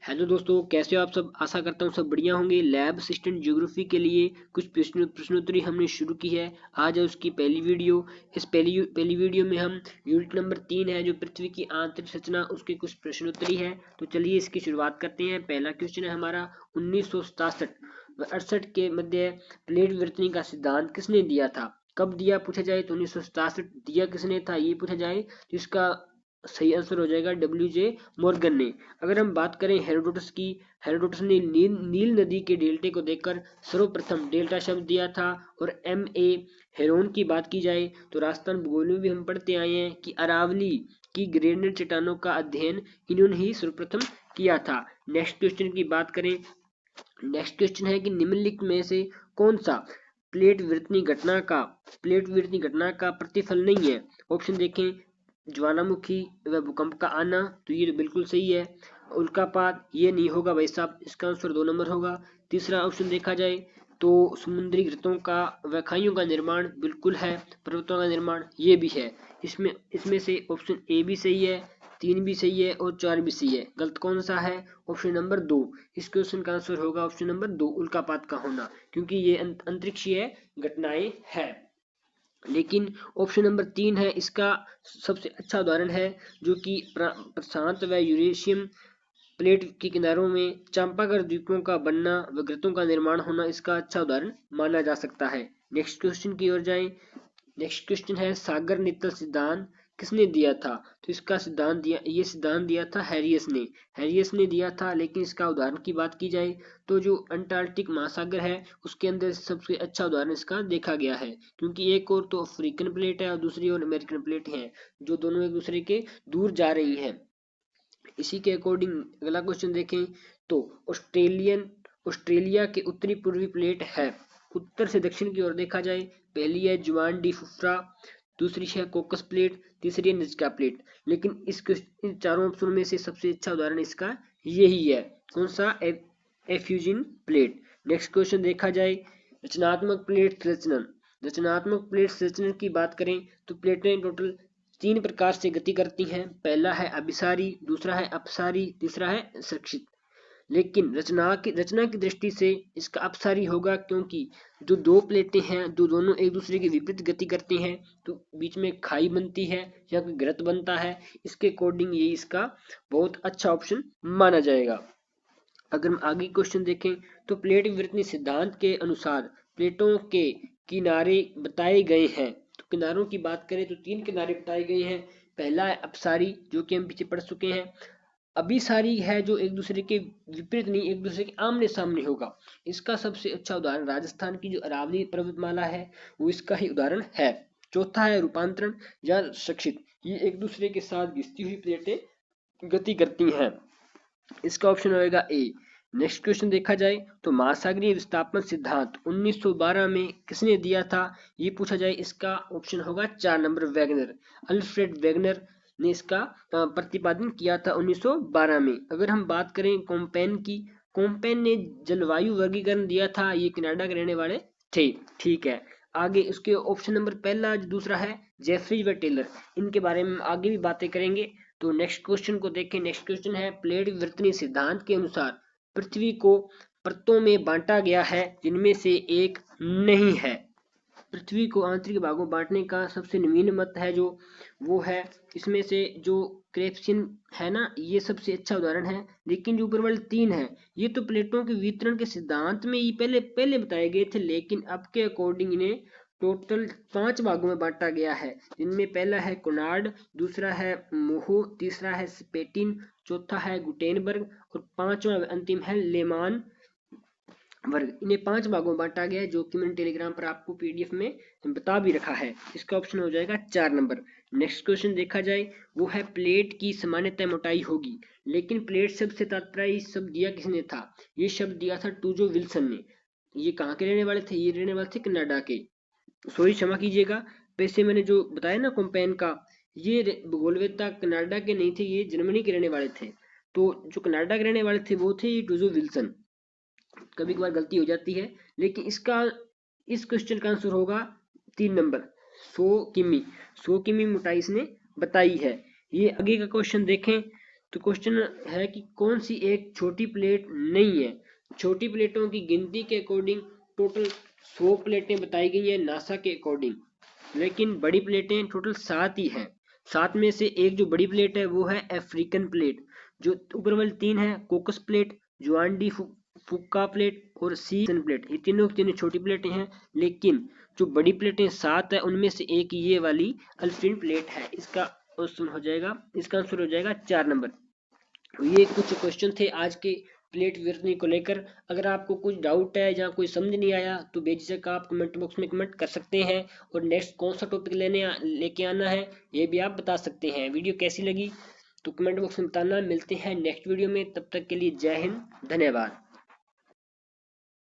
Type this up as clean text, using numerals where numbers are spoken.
Hello दोस्तों, कैसे हो आप सब। आशा करता हूँ सब बढ़िया होंगे। लैब असिस्टेंट ज्योग्राफी के लिए कुछ प्रश्नोत्तरी हमने शुरू की है। आज है उसकी पहली वीडियो। इस पहली वीडियो में हम यूनिट नंबर 3 है जो पृथ्वी की आंतरिक संरचना, उसके कुछ प्रश्नोत्तरी है। तो चलिए इसकी शुरुआत करते हैं। पहला क्वेश्चन है हमारा 1967 व 68 के मध्य प्लेट विवर्तनी का सिद्धांत किसने दिया था। कब दिया पूछा जाए तो 1967 दिया किसने था ये पूछा जाए तो इसका सही आंसर हो जाएगा डब्ल्यू जे मॉर्गन ने। अगर हम बात करें हेरोडोटस की, हेरोडोटस ने नील नदी के डेल्टे को देखकर सर्वप्रथम डेल्टा शब्द दिया था। और M.A. हेरोन की बात की जाए तो राजस्थान भूगोल में भी हम पढ़ते आए हैं कि अरावली की ग्रेनाइट चट्टानों का अध्ययन इन्होंने ही सर्वप्रथम किया था। नेक्स्ट क्वेश्चन की बात करें, नेक्स्ट क्वेश्चन है कि निम्नलिखित में से कौन सा प्लेट विवर्तनी घटना का प्रतिफल नहीं है। ऑप्शन देखें, ज्वालामुखी व भूकंप का आना, तो ये बिल्कुल सही है। उल्कापात ये नहीं होगा भाई साहब, इसका आंसर 2 नंबर होगा। तीसरा ऑप्शन देखा जाए तो समुद्री घृतों का व खाइयों का निर्माण बिल्कुल है। पर्वतों का निर्माण ये भी है। इसमें इसमें से ऑप्शन ए भी सही है, 3 भी सही है और 4 भी सही है। गलत कौन सा है? Option number 2। इस क्वेश्चन का आंसर होगा ऑप्शन नंबर 2, उल्कापात का होना, क्योंकि ये अंतरिक्षीय घटनाएं है। लेकिन ऑप्शन नंबर 3 है इसका सबसे अच्छा उदाहरण है, जो कि प्रशांत व यूरेशियन प्लेट के किनारों में चांपागर द्वीपों का बनना व घृतों का निर्माण होना इसका अच्छा उदाहरण माना जा सकता है। नेक्स्ट क्वेश्चन की ओर जाएं। नेक्स्ट क्वेश्चन है सागर नित्तल सिद्धांत किसने दिया था। तो इसका सिद्धांत दिया था हैरियस ने दिया था। लेकिन इसका उदाहरण की बात की जाए तो जो अंटार्कटिक महासागर है उसके अंदर सबसे अच्छा उदाहरण इसका देखा गया है, क्योंकि एक और तो अफ्रीकन प्लेट है और दूसरी ओर अमेरिकन प्लेट है, जो दोनों एक दूसरे के दूर जा रही हैं। इसी के अकॉर्डिंग अगला क्वेश्चन देखें तो ऑस्ट्रेलिया के उत्तरी पूर्वी प्लेट है। उत्तर से दक्षिण की ओर देखा जाए, पहली है जुआन डी फुफ्रा, दूसरी है कोकस प्लेट, तीसरी है निजका प्लेट। लेकिन इन चारों ऑप्शन में से सबसे अच्छा उदाहरण इसका यही है। कौन सा? Effusion plate. नेक्स्ट क्वेश्चन देखा जाए, रचनात्मक प्लेट संरचना की बात करें तो प्लेटें टोटल 3 प्रकार से गति करती हैं। पहला है अभिसारी, दूसरा है अपसारी, तीसरा है संरक्षित। लेकिन रचना की दृष्टि से इसका अपसारी होगा, क्योंकि जो 2 प्लेटें हैं जो दोनों एक दूसरे के विपरीत गति करती हैं तो बीच में खाई बनती है या कोई घृत बनता है। इसके अकॉर्डिंग ये इसका बहुत अच्छा ऑप्शन माना जाएगा। अगर हम आगे क्वेश्चन देखें तो प्लेट विवर्तनी सिद्धांत के अनुसार प्लेटों के किनारे बताए गए हैं। तो किनारों की बात करें तो 3 किनारे बताए गए हैं। पहला है अपसारी, जो कि हम पीछे पढ़ चुके हैं। अभिसारी है जो एक दूसरे के विपरीत नहीं, एक दूसरे के आमने सामने होगा। इसका सबसे अच्छा उदाहरण राजस्थान की जो अरावली पर्वतमाला है वो इसका ही उदाहरण है। चौथा है रूपांतरण या संरक्षित, ये एक दूसरे के साथ घिसती हुई प्लेटें गति करती हैं। इसका ऑप्शन होगा ए। नेक्स्ट क्वेश्चन देखा जाए तो महासागरीय विस्थापन सिद्धांत 1912 में किसने दिया था ये पूछा जाए, इसका ऑप्शन होगा 4 नंबर, वैगनर। अल्फ्रेड वैगनर ने इसका प्रतिपादन किया था 1912 में। अगर हम बात करें कोम्पेन की, कोम्पेन ने जलवायु वर्गीकरण दिया था, ये कनाडा के रहने वाले थे। ठीक है, आगे उसके ऑप्शन नंबर पहला जो दूसरा है जेफरी व टेलर, इनके बारे में आगे भी बातें करेंगे। तो नेक्स्ट क्वेश्चन को देखें। नेक्स्ट क्वेश्चन है प्लेट विवर्तनी सिद्धांत के अनुसार पृथ्वी को परतों में बांटा गया है जिनमें से एक नहीं है। पृथ्वी को आंतरिक भागों बांटने का सबसे नवीन मत है जो वो है, इसमें से जो क्रेप्सियन है ना, ये सबसे अच्छा उदाहरण है। लेकिन जो ऊपर वाले 3 है ये तो प्लेटों के वितरण के सिद्धांत में ये पहले पहले बताए गए थे, लेकिन अब के अकॉर्डिंग इन्हें टोटल 5 भागों में बांटा गया है, जिनमें पहला है कोनार्ड, दूसरा है मोहो, तीसरा है स्पेटिन, चौथा है गुटेनबर्ग और पांचवा अंतिम है लेमान वर्ग। इन्हें 5 भागों में बांटा गया है, जो कि मैंने टेलीग्राम पर आपको पीडीएफ में बता भी रखा है। इसका ऑप्शन हो जाएगा 4 नंबर। नेक्स्ट क्वेश्चन देखा जाए वो है प्लेट की सामान्यतः मोटाई होगी। लेकिन प्लेट शब्द से तात्पर्य शब्द दिया किसने था? ये शब्द दिया था टूजो विल्सन ने। ये कहाँ के रहने वाले थे? ये रहने वाले थे कनाडा के। सॉरी क्षमा कीजिएगा, वैसे मैंने जो बताया ना कोम्पेन का, ये भूगोलवेत्ता कनाडा के नहीं थे, ये जर्मनी के रहने वाले थे। तो जो कनाडा के रहने वाले थे वो थे टूजो विल्सन। कभी कभार गलती हो जाती है, लेकिन इस क्वेश्चन का आंसर होगा 3 नंबर, 100 किमी। 100 किमी मोटाई इसने बताई है। ये आगे का क्वेश्चन देखें तो क्वेश्चन है कि कौन सी एक छोटी प्लेट नहीं है। छोटी प्लेटों की गिनती के अकॉर्डिंग टोटल 100 प्लेटें बताई गई हैं नासा के अकॉर्डिंग, लेकिन बड़ी प्लेटें टोटल 7 ही हैं। 7 में से एक जो बड़ी प्लेट है वो है अफ्रीकन प्लेट, जो ऊपर वाली 3 है कोकस प्लेट, जुआन डी फुक्का प्लेट और सीसन प्लेट, ये तीनों की तीनों छोटी प्लेटें हैं। लेकिन जो बड़ी प्लेटें 7 है उनमें से एक ये वाली अल्फिन प्लेट है। इसका आंसर हो जाएगा 4 नंबर। ये कुछ क्वेश्चन थे आज के प्लेट वर्तनी को लेकर। अगर आपको कुछ डाउट है या कोई समझ नहीं आया तो बेझिझक आप कमेंट बॉक्स में कमेंट कर सकते हैं, और नेक्स्ट कौन सा टॉपिक लेके आना है ये भी आप बता सकते हैं। वीडियो कैसी लगी तो कमेंट बॉक्स में बताना। मिलते हैं नेक्स्ट वीडियो में, तब तक के लिए जय हिंद, धन्यवाद।